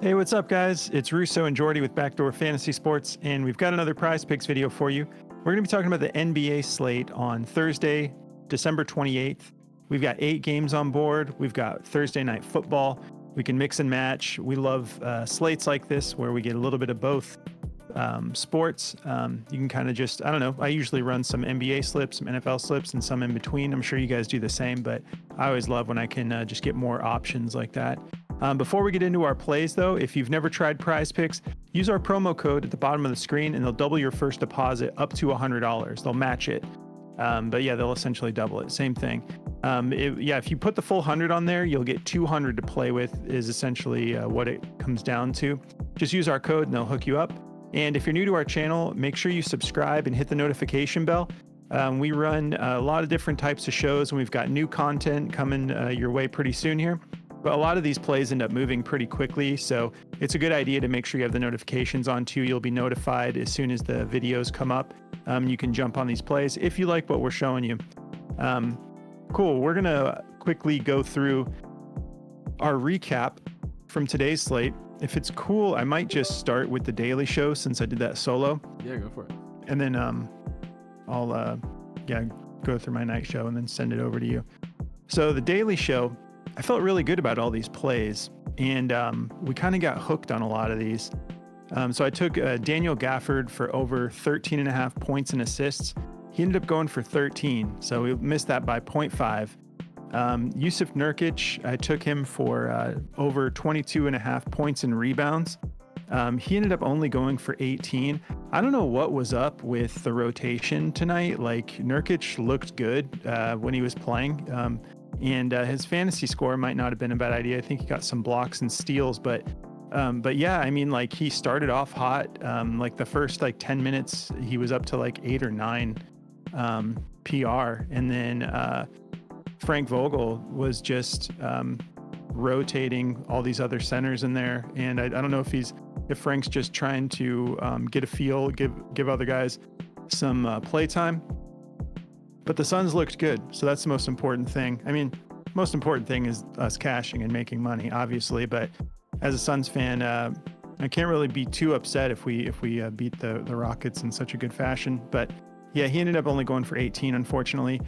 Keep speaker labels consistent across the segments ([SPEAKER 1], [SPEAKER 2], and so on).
[SPEAKER 1] Hey, what's up, guys? It's Russo and Jordy with Backdoor Fantasy Sports, and we've got another Prize Picks video for you. We're going to be talking about the NBA slate on Thursday, December 28th. We've got 8 games on board. We've got Thursday night football. We can mix and match. We love slates like this where we get a little bit of both sports. You can kind of just, I don't know, I usually run some NBA slips, some NFL slips, and some in between. I'm sure you guys do the same, but I always love when I can just get more options like that. Before we get into our plays, though, if you've never tried Prize Picks, use our promo code at the bottom of the screen, and they'll double your first deposit up to $100. They'll match it. But yeah, they'll essentially double it. Same thing. If you put the full 100 on there, you'll get 200 to play with, is essentially what it comes down to. Just use our code and they'll hook you up. And if you're new to our channel, make sure you subscribe and hit the notification bell. We run a lot of different types of shows, and we've got new content coming your way pretty soon here. But a lot of these plays end up moving pretty quickly, so it's a good idea to make sure you have the notifications on too. You'll be notified as soon as the videos come up. You can jump on these plays if you like what we're showing you. Cool, we're gonna quickly go through our recap from today's slate. If it's cool, I might just start with the daily show since I did that solo.
[SPEAKER 2] Yeah, go for it.
[SPEAKER 1] And then I'll go through my night show and then send it over to you. So the daily show, I felt really good about all these plays, and we kind of got hooked on a lot of these. So I took Daniel Gafford for over 13.5 points and assists. He ended up going for 13, so we missed that by 0.5. Yusuf Nurkic, I took him for over 22.5 points and rebounds. He ended up only going for 18. I don't know what was up with the rotation tonight. Like, Nurkic looked good when he was playing. And his fantasy score might not have been a bad idea. I think he got some blocks and steals, but yeah, I mean, like, he started off hot. Like the first 10 minutes, he was up to like 8 or 9 PR, and then Frank Vogel was just rotating all these other centers in there. And I don't know if Frank's just trying to get a feel, give other guys some play time. But the Suns looked good, so that's the most important thing. I mean, most important thing is us cashing and making money, obviously. But as a Suns fan, I can't really be too upset if we beat the Rockets in such a good fashion. But yeah, he ended up only going for 18, unfortunately.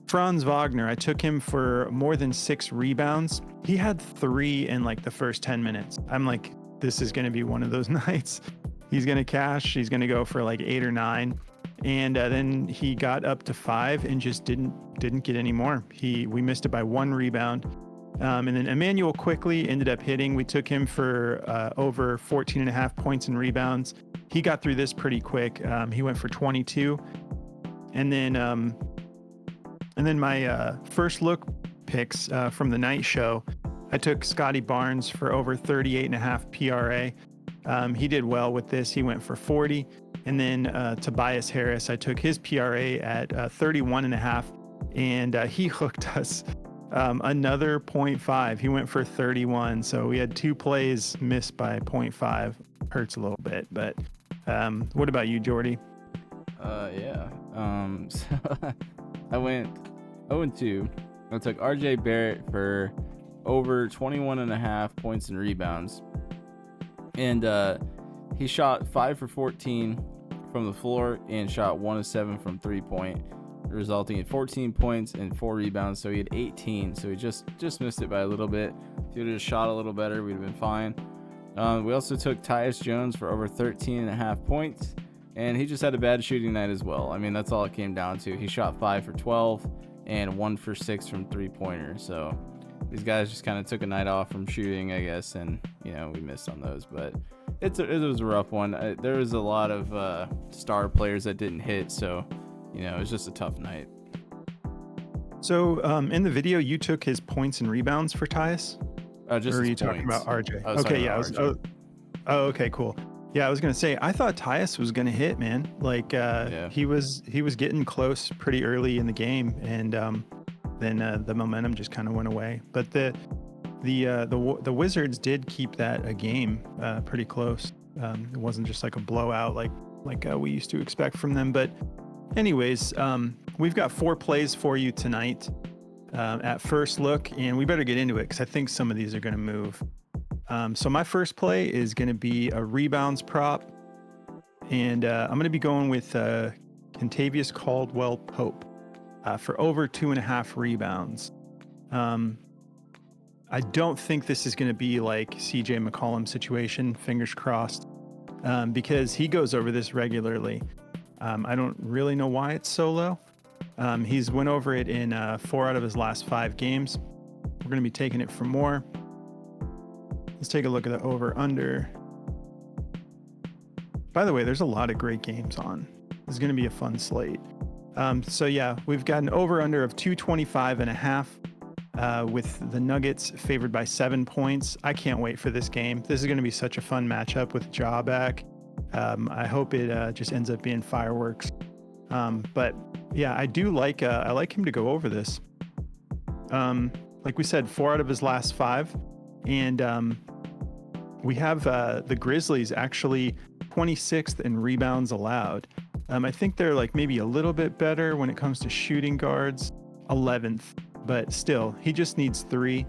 [SPEAKER 1] Franz Wagner, I took him for more than 6 rebounds. He had 3 in like the first 10 minutes. I'm like, this is going to be one of those nights. He's going to cash. He's going to go for like 8 or 9. And then he got up to 5 and just didn't get any more. We missed it by 1 rebound. And then Emmanuel quickly ended up hitting. We took him for over 14.5 points and rebounds. He got through this pretty quick. He went for 22. And then my first look picks from the night show, I took Scotty Barnes for over 38.5 PRA. He did well with this. He went for 40. And then Tobias Harris, I took his PRA at 31.5, and he hooked us another 0.5. He went for 31. So we had 2 plays missed by 0.5. Hurts a little bit. But what about you, Jordy?
[SPEAKER 2] So I went 0-2. I took RJ Barrett for over 21.5 points and rebounds. And he shot 5 for 14 from the floor and shot 1 of 7 from 3-point, resulting in 14 points and 4 rebounds. So he had 18. So he just missed it by a little bit. If he would have just shot a little better, we'd have been fine. We also took Tyus Jones for over 13.5 points, and he just had a bad shooting night as well. I mean, that's all it came down to. He shot 5 for 12 and 1 for 6 from 3-pointers. So these guys just kind of took a night off from shooting, I guess, and we missed on those. But it was a rough one. There was a lot of star players that didn't hit, so it was just a tough night.
[SPEAKER 1] So in the video, you took his points and rebounds for Tyus?
[SPEAKER 2] Just
[SPEAKER 1] or are you
[SPEAKER 2] points.
[SPEAKER 1] talking about RJ?
[SPEAKER 2] Okay, yeah.
[SPEAKER 1] Okay, cool. Yeah, I was gonna say, I thought Tyus was gonna hit, man. Like he was getting close pretty early in the game, and then the momentum just kind of went away. But the Wizards did keep that a game pretty close. It wasn't just like a blowout like we used to expect from them. But anyways, we've got 4 plays for you tonight at first look, and we better get into it because I think some of these are going to move. So my first play is going to be a rebounds prop, and I'm going to be going with Contavious Caldwell Pope for over 2.5 rebounds. I don't think this is going to be like CJ McCollum situation, fingers crossed, because he goes over this regularly. I don't really know why it's so low. He's went over it in 4 out of his last 5 games. We're going to be taking it for more. Let's take a look at the over-under. By the way, there's a lot of great games on. This is going to be a fun slate. So yeah, we've got an over-under of 225.5 with the Nuggets favored by 7 points. I can't wait for this game. This is going to be such a fun matchup with Ja back. I hope it just ends up being fireworks. But yeah, I like him to go over this. Like we said, 4 out of his last 5. And we have the Grizzlies actually 26th in rebounds allowed. I think they're like maybe a little bit better when it comes to shooting guards, 11th, but still, he just needs 3.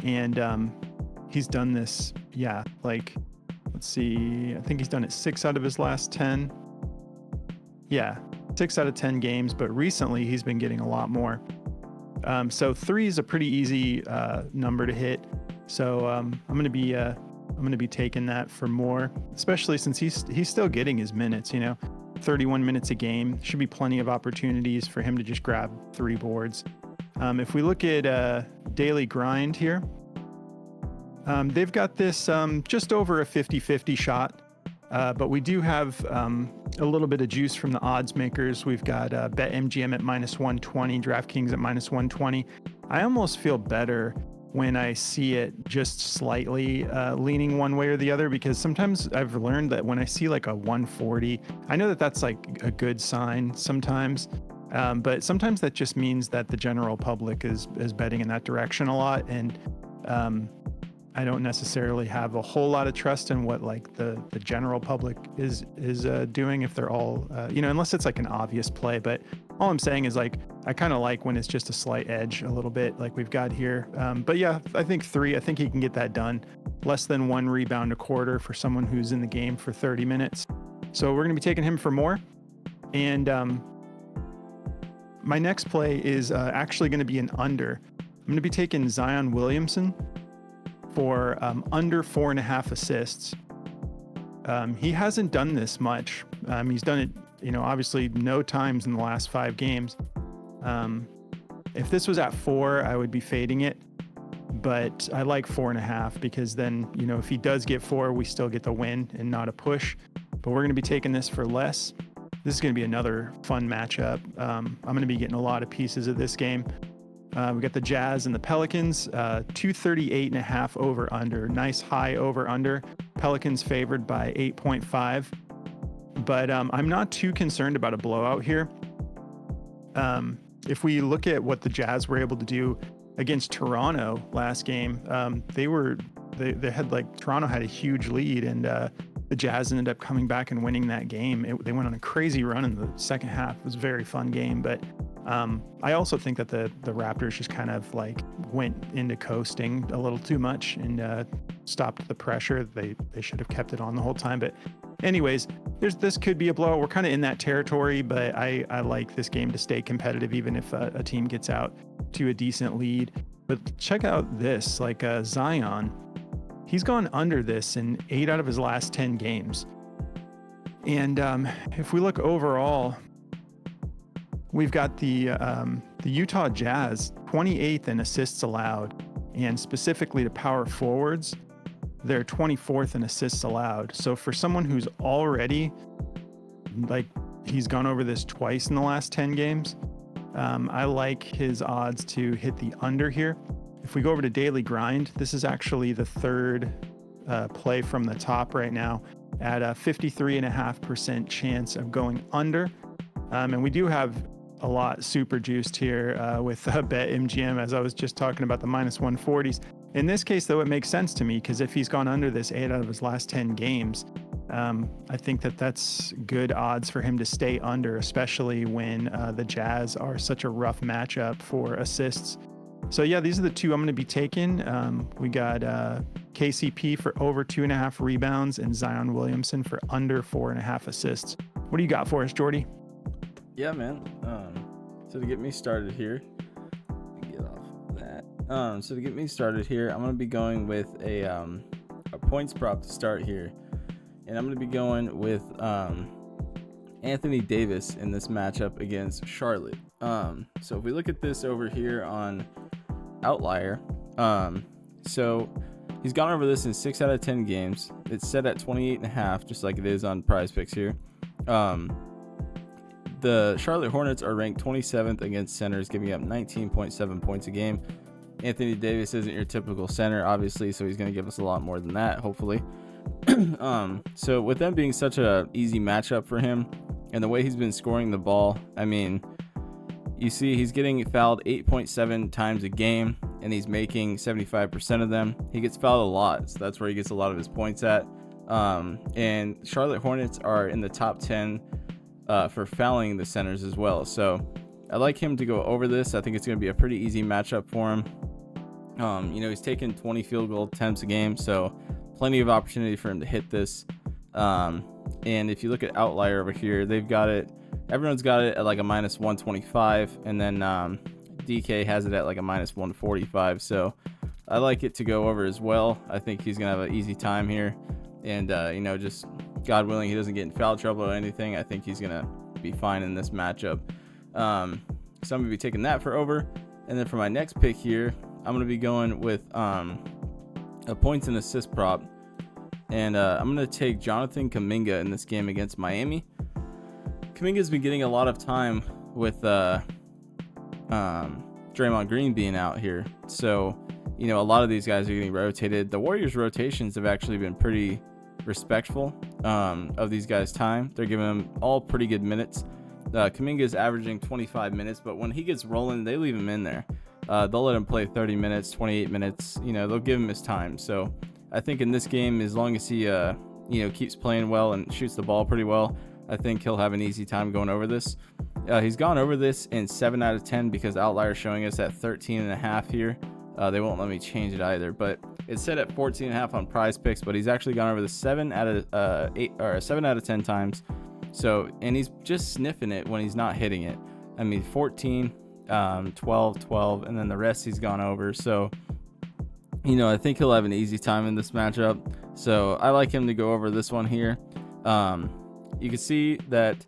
[SPEAKER 1] And he's done this, like, let's see, I think he's done it 6 out of his last 10. Yeah, 6 out of 10 games, but recently he's been getting a lot more. So 3 is a pretty easy number to hit. So I'm gonna be taking that for more, especially since he's still getting his minutes. 31 minutes a game. Should be plenty of opportunities for him to just grab 3 boards. If we look at daily grind here, they've got this just over a 50-50 shot, but we do have a little bit of juice from the odds makers. We've got BetMGM at -120, DraftKings at -120. I almost feel better when I see it just slightly leaning one way or the other, because sometimes I've learned that when I see like a 140, I know that that's like a good sign sometimes, but sometimes that just means that the general public is betting in that direction a lot. And I don't necessarily have a whole lot of trust in what like the general public is doing, if they're all, unless it's like an obvious play. But all I'm saying is like, I kind of like when it's just a slight edge a little bit like we've got here. But yeah, I think 3, I think he can get that done. Less than 1 rebound a quarter for someone who's in the game for 30 minutes. So we're going to be taking him for more. And my next play is actually going to be an under. I'm going to be taking Zion Williamson for under 4.5 assists. He hasn't done this much. He's done it, obviously no times in the last 5 games. If this was at 4, I would be fading it, but I like 4.5 because then, if he does get 4, we still get the win and not a push. But we're going to be taking this for less. This is going to be another fun matchup. I'm going to be getting a lot of pieces of this game. We got the Jazz and the Pelicans, 238.5 over under. Nice high over under. Pelicans favored by 8.5. But I'm not too concerned about a blowout here. If we look at what the Jazz were able to do against Toronto last game, Toronto had a huge lead, and the Jazz ended up coming back and winning that game. They went on a crazy run in the second half. It was a very fun game, but I also think that the Raptors just kind of like went into coasting a little too much and stopped the pressure. They should have kept it on the whole time. But anyways, this could be a blowout. We're kind of in that territory, but I like this game to stay competitive, even if a team gets out to a decent lead. But check out this, like Zion, he's gone under this in 8 out of his last 10 games. And if we look overall, we've got the Utah Jazz 28th in assists allowed, and specifically to power forwards, they're 24th in assists allowed. So for someone who's already, like, he's gone over this twice in the last 10 games, I like his odds to hit the under here. If we go over to daily grind, this is actually the 3rd play from the top right now at a 53.5% chance of going under. And we do have a lot super juiced here with BetMGM, as I was just talking about the -140s. In this case, though, it makes sense to me because if he's gone under this 8 out of his last 10 games, I think that's good odds for him to stay under, especially when the Jazz are such a rough matchup for assists. So yeah, these are the two I'm going to be taking. We got KCP for over 2.5 rebounds and Zion Williamson for under 4.5 assists. What do you got for us, Jordy?
[SPEAKER 2] Yeah, man. So to get me started here, get off of that. So to get me started here, I'm gonna be going with a points prop to start here, and I'm gonna be going with Anthony Davis in this matchup against Charlotte. So if we look at this over here on Outlier, so he's gone over this in 6 out of 10 games. It's set at 28.5, just like it is on Prize Picks here. The Charlotte Hornets are ranked 27th against centers, giving up 19.7 points a game. Anthony Davis isn't your typical center, obviously, so he's going to give us a lot more than that, hopefully. So with them being such a easy matchup for him, and the way he's been scoring the ball, I mean, you see he's getting fouled 8.7 times a game, and he's making 75% of them. He gets fouled a lot, so that's where he gets a lot of his points at. And Charlotte Hornets are in the top 10 for fouling the centers as well. So I like him to go over this. I think it's going to be a pretty easy matchup for him. He's taking 20 field goal attempts a game, so plenty of opportunity for him to hit this. And if you look at Outlier over here, they've got it. Everyone's got it at like a minus 125, and then DK has it at like a minus 145. So I like it to go over as well. I think he's going to have an easy time here. And, just God willing, he doesn't get in foul trouble or anything. I think he's going to be fine in this matchup. So I'm going to be taking that for over. And then for my next pick here, I'm going to be going with a points and assist prop. And I'm going to take Jonathan Kuminga in this game against Miami. Kuminga's been getting a lot of time with Draymond Green being out here. So, a lot of these guys are getting rotated. The Warriors' rotations have actually been pretty respectful of these guys' time. They're giving them all pretty good minutes. Kuminga is averaging 25 minutes, but when he gets rolling, they leave him in there. They'll let him play 30 minutes, 28 minutes. They'll give him his time. So I think in this game, as long as he, keeps playing well and shoots the ball pretty well, I think he'll have an easy time going over this. He's gone over this in 7 out of 10 because Outlier showing us at 13.5 here. They won't let me change it either, but it's set at 14.5 on Prize Picks, but he's actually gone over the 7 out of 10 times. So, and he's just sniffing it when he's not hitting it. I mean, 14, 12, and then the rest he's gone over. So, I think he'll have an easy time in this matchup. So I like him to go over this one here. You can see that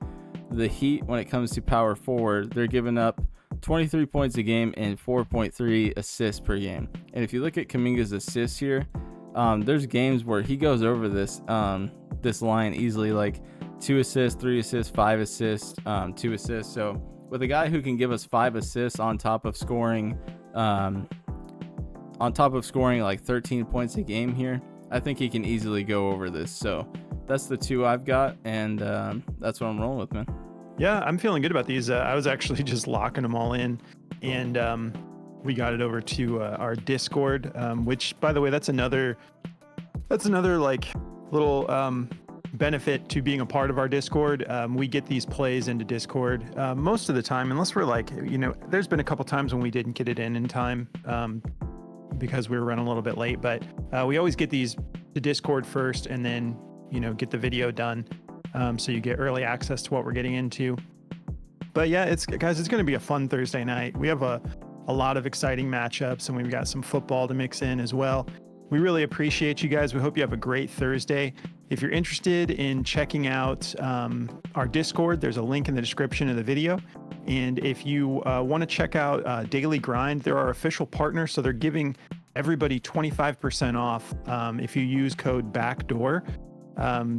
[SPEAKER 2] the Heat, when it comes to power forward, they're giving up 23 points a game and 4.3 assists per game. And if you look at Kuminga's assists here, there's games where he goes over this line easily, like 2 assists, 3 assists, 5 assists, 2 assists. So with a guy who can give us 5 assists on top of scoring like 13 points a game here, I think he can easily go over this. So that's the two I've got, and that's what I'm rolling with, man.
[SPEAKER 1] Yeah, I'm feeling good about these. I was actually just locking them all in, and we got it over to our Discord, which, by the way, that's another like little benefit to being a part of our Discord. We get these plays into Discord most of the time, unless we're like, there's been a couple times when we didn't get it in time because we were running a little bit late, but we always get these to Discord first, and then get the video done. So you get early access to what we're getting into. But yeah, it's going to be a fun Thursday night. We have a lot of exciting matchups, and we've got some football to mix in as well. We really appreciate you guys. We hope you have a great Thursday. If you're interested in checking out our Discord, there's a link in the description of the video. And if you want to check out Daily Grind, they're our official partner. So they're giving everybody 25% off if you use code BACKDOOR.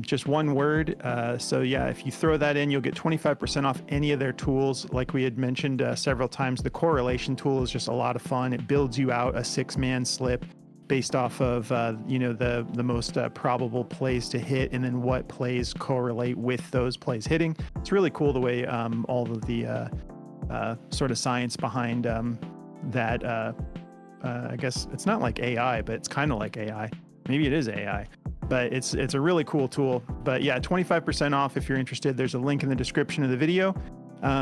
[SPEAKER 1] Just one word. So yeah, if you throw that in, you'll get 25% off any of their tools. Like we had mentioned several times, the correlation tool is just a lot of fun. It builds you out a 6-man slip based off of, the most probable plays to hit, and then what plays correlate with those plays hitting. It's really cool the way all of the sort of science behind that. I guess it's not like AI, but it's kind of like AI. Maybe it is AI. But it's a really cool tool. But yeah, 25% off if you're interested. There's a link in the description of the video.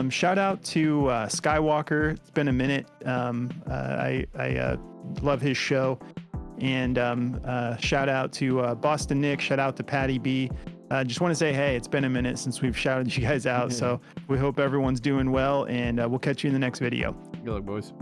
[SPEAKER 1] Shout out to Skywalker. It's been a minute. I love his show. And shout out to Boston Nick. Shout out to Patty B. Just want to say, hey, it's been a minute since we've shouted you guys out. So we hope everyone's doing well, and we'll catch you in the next video.
[SPEAKER 2] Good luck, boys.